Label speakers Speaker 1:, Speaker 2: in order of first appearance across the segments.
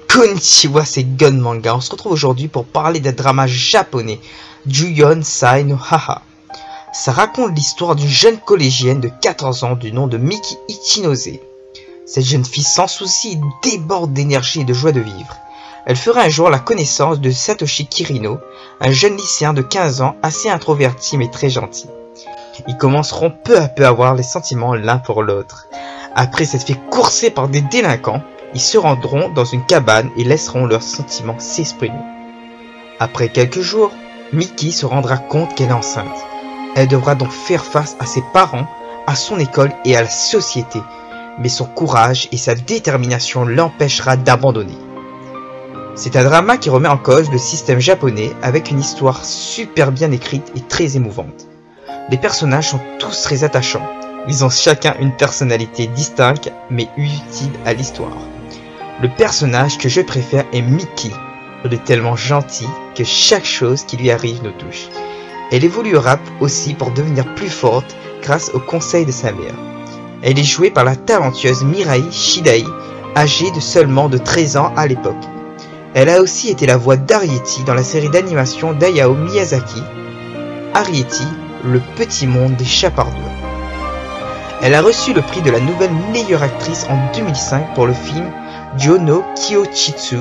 Speaker 1: Konnichiwa, c'est Gun Manga. On se retrouve aujourd'hui pour parler d'un drama japonais, Juyon Sai no Haha. Ça raconte l'histoire d'une jeune collégienne de 14 ans du nom de Miki Ichinose. Cette jeune fille sans souci déborde d'énergie et de joie de vivre. Elle fera un jour la connaissance de Satoshi Kirino, un jeune lycéen de 15 ans assez introverti mais très gentil. Ils commenceront peu à peu à avoir les sentiments l'un pour l'autre. Après s'être fait courser par des délinquants, ils se rendront dans une cabane et laisseront leurs sentiments s'exprimer. Après quelques jours, Miki se rendra compte qu'elle est enceinte. Elle devra donc faire face à ses parents, à son école et à la société. Mais son courage et sa détermination l'empêchera d'abandonner. C'est un drama qui remet en cause le système japonais avec une histoire super bien écrite et très émouvante. Les personnages sont tous très attachants. Ils ont chacun une personnalité distincte mais utile à l'histoire. Le personnage que je préfère est Miki. Elle est tellement gentille que chaque chose qui lui arrive nous touche. Elle évoluera aussi pour devenir plus forte grâce aux conseils de sa mère. Elle est jouée par la talentueuse Mirai Shidai, âgée de seulement de 13 ans à l'époque. Elle a aussi été la voix d'Arietti dans la série d'animation d'Hayao Miyazaki, Arietti, le petit monde des chapardours. Elle a reçu le prix de la nouvelle meilleure actrice en 2005 pour le film Jō no Kyochitsu,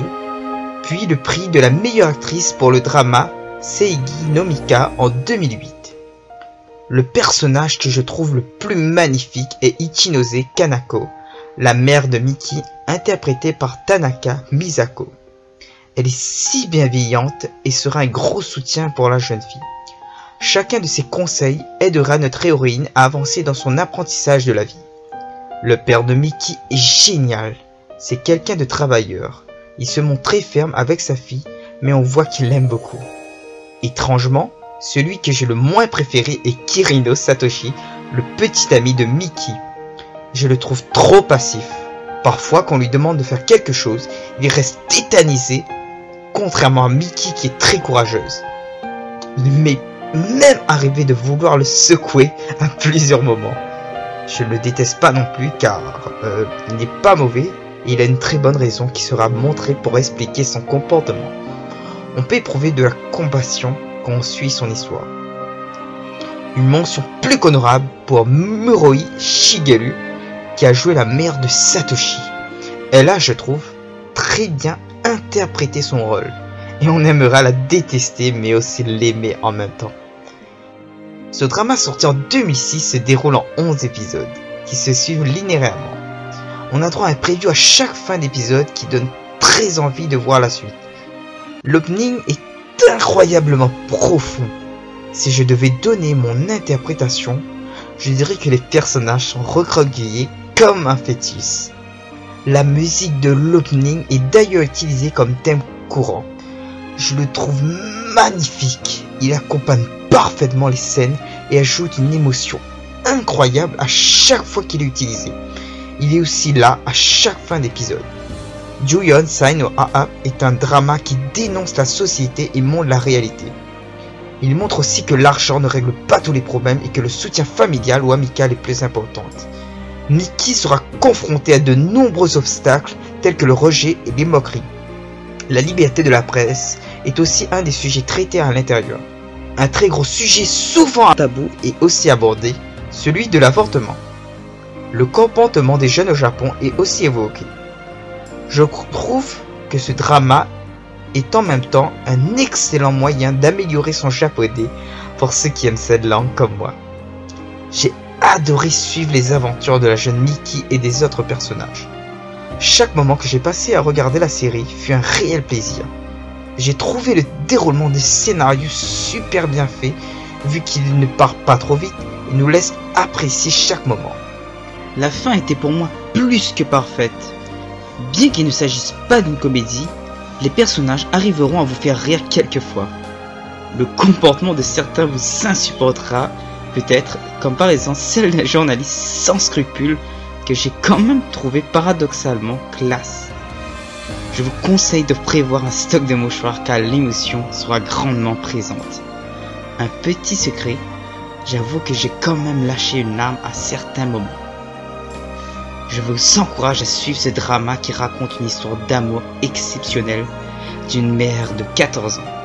Speaker 1: puis le prix de la meilleure actrice pour le drama Seigi no Mika en 2008. Le personnage que je trouve le plus magnifique est Ichinose Kanako, la mère de Miki, interprétée par Tanaka Misako. Elle est si bienveillante et sera un gros soutien pour la jeune fille. Chacun de ses conseils aidera notre héroïne à avancer dans son apprentissage de la vie. Le père de Miki est génial. C'est quelqu'un de travailleur. Il se montre très ferme avec sa fille, mais on voit qu'il l'aime beaucoup. Étrangement, celui que j'ai le moins préféré est Kirino Satoshi, le petit ami de Miki. Je le trouve trop passif. Parfois, quand on lui demande de faire quelque chose, il reste tétanisé, contrairement à Miki qui est très courageuse. Il m'est même arrivé de vouloir le secouer à plusieurs moments. Je ne le déteste pas non plus car il n'est pas mauvais. Il a une très bonne raison qui sera montrée pour expliquer son comportement. On peut éprouver de la compassion quand on suit son histoire. Une mention plus qu'honorable pour Muroi Shigeru qui a joué la mère de Satoshi. Elle a, je trouve, très bien interprété son rôle. Et on aimera la détester mais aussi l'aimer en même temps. Ce drama sorti en 2006 se déroule en 11 épisodes qui se suivent linéairement. On a droit à un preview à chaque fin d'épisode qui donne très envie de voir la suite. L'opening est incroyablement profond. Si je devais donner mon interprétation, je dirais que les personnages sont recroquevillés comme un fœtus. La musique de l'opening est d'ailleurs utilisée comme thème courant. Je le trouve magnifique. Il accompagne parfaitement les scènes et ajoute une émotion incroyable à chaque fois qu'il est utilisé. Il est aussi là à chaque fin d'épisode. Juyon Sai no Haha est un drama qui dénonce la société et montre la réalité. Il montre aussi que l'argent ne règle pas tous les problèmes et que le soutien familial ou amical est plus important. Miki sera confronté à de nombreux obstacles tels que le rejet et les moqueries. La liberté de la presse est aussi un des sujets traités à l'intérieur. Un très gros sujet souvent tabou est aussi abordé, celui de l'avortement. Le comportement des jeunes au Japon est aussi évoqué. Je trouve que ce drama est en même temps un excellent moyen d'améliorer son japonais pour ceux qui aiment cette langue comme moi. J'ai adoré suivre les aventures de la jeune Miki et des autres personnages. Chaque moment que j'ai passé à regarder la série fut un réel plaisir. J'ai trouvé le déroulement des scénarios super bien fait, vu qu'il ne part pas trop vite et nous laisse apprécier chaque moment. La fin était pour moi plus que parfaite. Bien qu'il ne s'agisse pas d'une comédie, les personnages arriveront à vous faire rire quelquefois. Le comportement de certains vous insupportera, peut-être, comme par exemple celle d'un journaliste sans scrupules que j'ai quand même trouvé paradoxalement classe. Je vous conseille de prévoir un stock de mouchoirs car l'émotion sera grandement présente. Un petit secret, j'avoue que j'ai quand même lâché une larme à certains moments. Je vous encourage à suivre ce drama qui raconte une histoire d'amour exceptionnelle d'une mère de 14 ans.